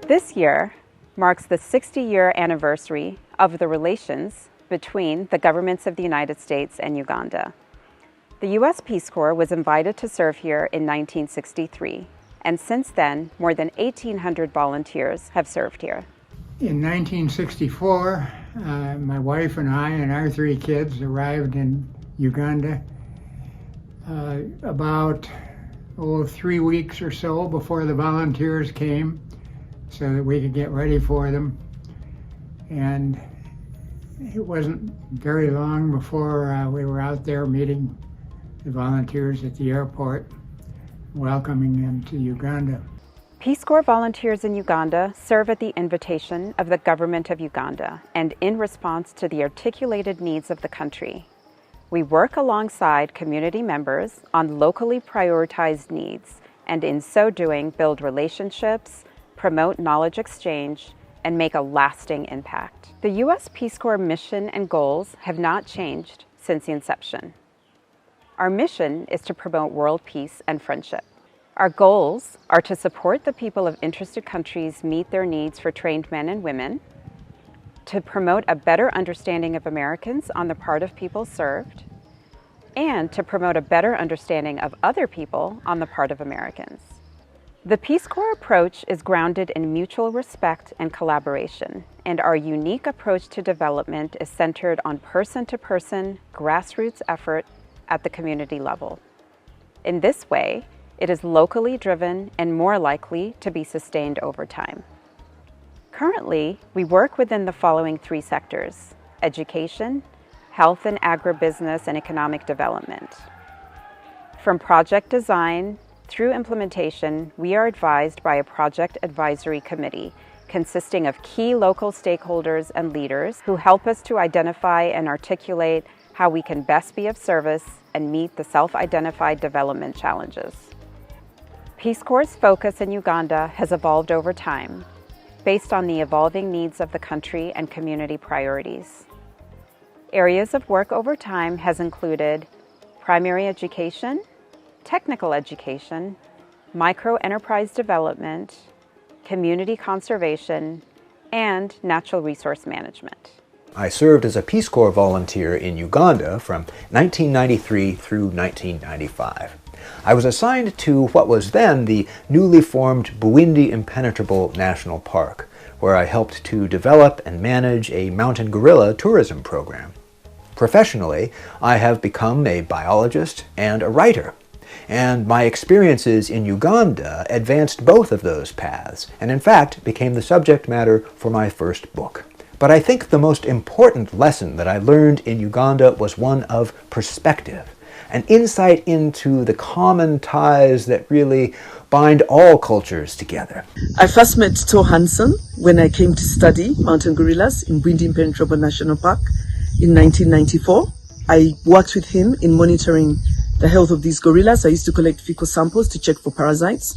This year marks the 60-year anniversary of the relations between the governments of the United States and Uganda. The U.S. Peace Corps was invited to serve here in 1963, and since then, more than 1,800 volunteers have served here. In 1964, my wife and I and our 3 kids arrived in Uganda about 3 weeks or so before the volunteers came so that we could get ready for them. And it wasn't very long before we were out there meeting the volunteers at the airport, welcoming them to Uganda. Peace Corps volunteers in Uganda serve at the invitation of the government of Uganda and in response to the articulated needs of the country. We work alongside community members on locally prioritized needs and in so doing build relationships, promote knowledge exchange, and make a lasting impact. The U.S. Peace Corps mission and goals have not changed since the inception. Our mission is to promote world peace and friendship. Our goals are to support the people of interested countries meet their needs for trained men and women, to promote a better understanding of Americans on the part of people served, and to promote a better understanding of other people on the part of Americans. The Peace Corps approach is grounded in mutual respect and collaboration, and our unique approach to development is centered on person-to-person, grassroots effort at the community level. In this way, it is locally driven and more likely to be sustained over time. Currently, we work within the following 3 sectors: education, health and agribusiness, and economic development. From project design through implementation, we are advised by a project advisory committee consisting of key local stakeholders and leaders who help us to identify and articulate how we can best be of service and meet the self-identified development challenges. Peace Corps' focus in Uganda has evolved over time, based on the evolving needs of the country and community priorities. Areas of work over time has included primary education, technical education, micro-enterprise development, community conservation, and natural resource management. I served as a Peace Corps volunteer in Uganda from 1993 through 1995. I was assigned to what was then the newly formed Bwindi Impenetrable National Park, where I helped to develop and manage a mountain gorilla tourism program. Professionally, I have become a biologist and a writer, and my experiences in Uganda advanced both of those paths, and in fact became the subject matter for my first book. But I think the most important lesson that I learned in Uganda was one of perspective, an insight into the common ties that really bind all cultures together. I first met Hansen when I came to study mountain gorillas in Bwindi Impenetrable National Park in 1994. I worked with him in monitoring the health of these gorillas. I used to collect fecal samples to check for parasites.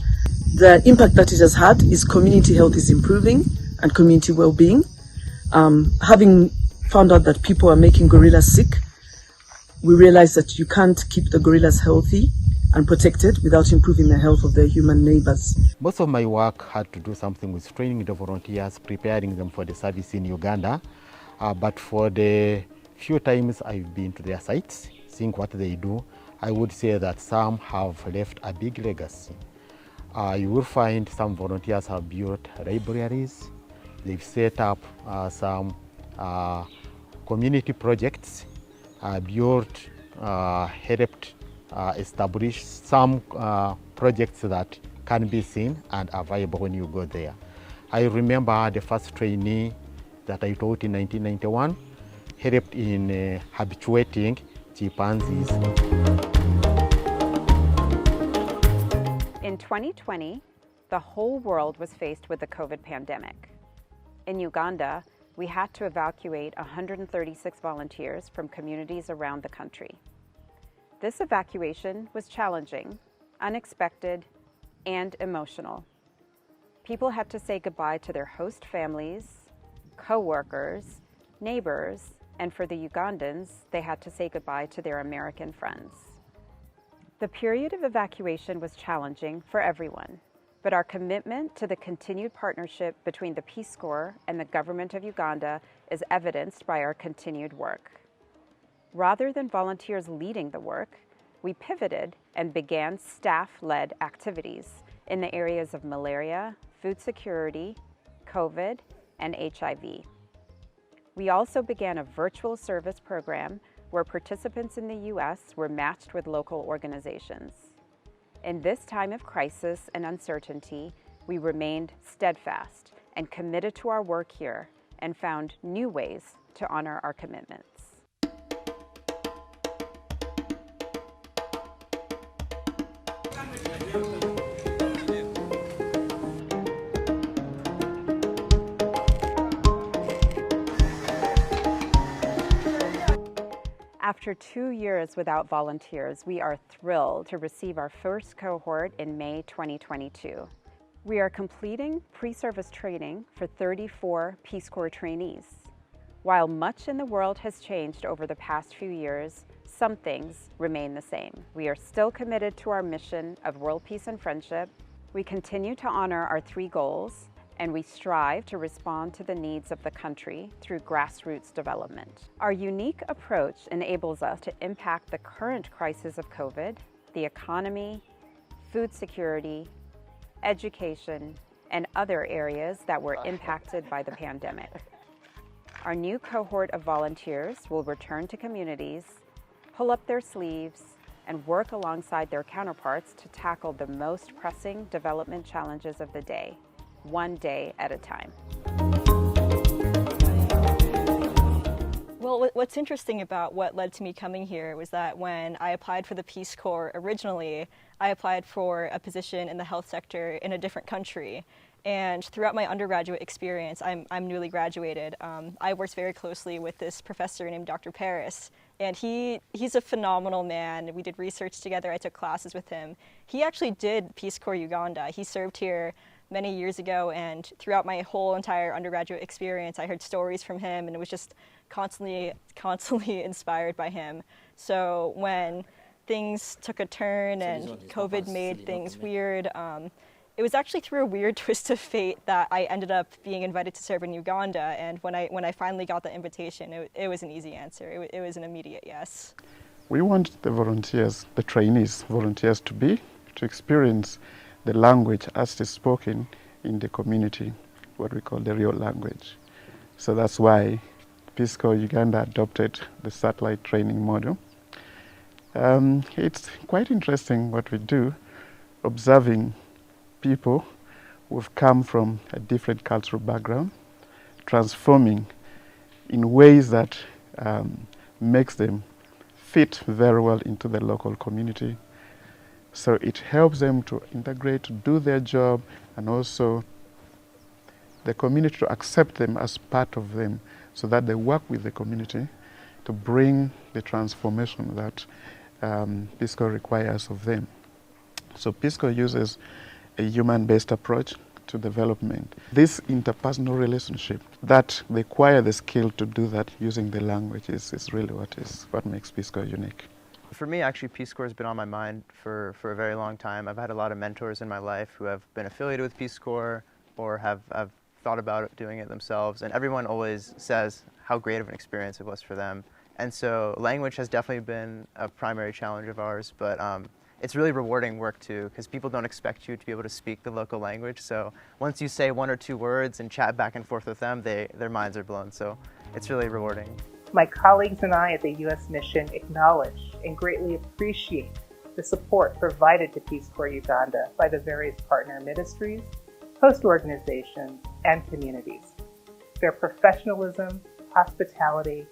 The impact that it has had is community health is improving and community well-being. Having found out that people are making gorillas sick, we realized that you can't keep the gorillas healthy and protected without improving the health of their human neighbors. Most of my work had to do something with training the volunteers, preparing them for the service in Uganda. But for the few times I've been to their sites, seeing what they do, I would say that some have left a big legacy. You will find some volunteers have built libraries. They've set up some community projects, helped establish some projects that can be seen and are viable when you go there. I remember the first trainee that I taught in 1991 helped in habituating chimpanzees. In 2020, the whole world was faced with the COVID pandemic. In Uganda, we had to evacuate 136 volunteers from communities around the country. This evacuation was challenging, unexpected, and emotional. People had to say goodbye to their host families, co-workers, neighbors, and for the Ugandans, they had to say goodbye to their American friends. The period of evacuation was challenging for everyone. but our commitment to the continued partnership between the Peace Corps and the government of Uganda is evidenced by our continued work. Rather than volunteers leading the work, we pivoted and began staff-led activities in the areas of malaria, food security, COVID, and HIV. We also began a virtual service program where participants in the U.S. were matched with local organizations. In this time of crisis and uncertainty, we remained steadfast and committed to our work here and found new ways to honor our commitments. After 2 years without volunteers, we are thrilled to receive our first cohort in May 2022. We are completing pre-service training for 34 Peace Corps trainees. While much in the world has changed over the past few years, some things remain the same. We are still committed to our mission of world peace and friendship. We continue to honor our 3 goals, and we strive to respond to the needs of the country through grassroots development. Our unique approach enables us to impact the current crisis of COVID, the economy, food security, education, and other areas that were impacted by the pandemic. Our new cohort of volunteers will return to communities, pull up their sleeves, and work alongside their counterparts to tackle the most pressing development challenges of the day, one day at a time. Well, what's interesting about what led to me coming here was that when I applied for the Peace Corps originally, I applied for a position in the health sector in a different country. And throughout my undergraduate experience, I'm newly graduated. I worked very closely with this professor named Dr. Paris, and he's a phenomenal man. We did research together. I took classes with him. He actually did Peace Corps Uganda. He served here many years ago, and throughout my whole entire undergraduate experience, I heard stories from him, and it was just constantly inspired by him. So when things took a turn and COVID made things weird, it was actually through a weird twist of fate that I ended up being invited to serve in Uganda. And when I finally got the invitation, it was an easy answer. It was an immediate yes. We want the volunteers, the trainees, volunteers to experience the language as it is spoken in the community, what we call the real language. So that's why Peace Corps Uganda adopted the satellite training model. It's quite interesting what we do, observing people who've come from a different cultural background, transforming in ways that makes them fit very well into the local community. So it helps them to integrate, to do their job, and also the community to accept them as part of them, so that they work with the community to bring the transformation that Peace Corps requires of them. So Peace Corps uses a human-based approach to development. This interpersonal relationship that they acquire the skill to do that using the language is really what makes Peace Corps unique. For me, actually, Peace Corps has been on my mind for a very long time. I've had a lot of mentors in my life who have been affiliated with Peace Corps or have thought about doing it themselves, and everyone always says how great of an experience it was for them. And so language has definitely been a primary challenge of ours, but it's really rewarding work too, because people don't expect you to be able to speak the local language. So once you say 1 or 2 words and chat back and forth with them, their minds are blown. So it's really rewarding. My colleagues and I at the U.S. Mission acknowledge and greatly appreciate the support provided to Peace Corps Uganda by the various partner ministries, host organizations, and communities. Their professionalism, hospitality,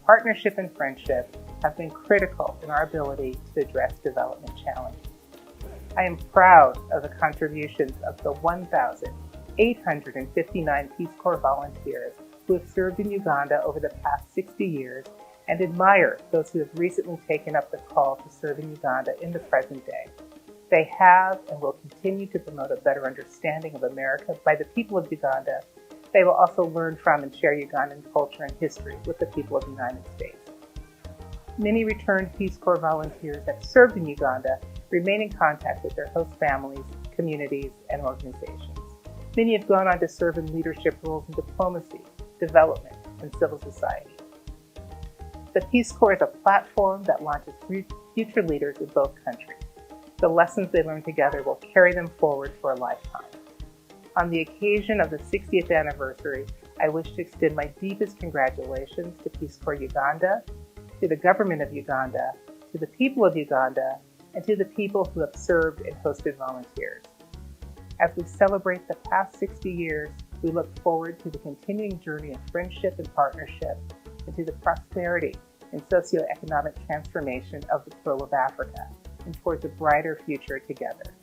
partnership, and friendship have been critical in our ability to address development challenges. I am proud of the contributions of the 1,859 Peace Corps volunteers who have served in Uganda over the past 60 years, and admire those who have recently taken up the call to serve in Uganda in the present day. They have and will continue to promote a better understanding of America by the people of Uganda. They will also learn from and share Ugandan culture and history with the people of the United States. Many returned Peace Corps volunteers have served in Uganda remain in contact with their host families, communities, and organizations. Many have gone on to serve in leadership roles in diplomacy, development, and civil society. The Peace Corps is a platform that launches future leaders in both countries. The lessons they learn together will carry them forward for a lifetime. On the occasion of the 60th anniversary, I wish to extend my deepest congratulations to Peace Corps Uganda, to the government of Uganda, to the people of Uganda, and to the people who have served and hosted volunteers. As we celebrate the past 60 years, we look forward to the continuing journey of friendship and partnership, and to the prosperity and socioeconomic transformation of the Pearl of Africa, and towards a brighter future together.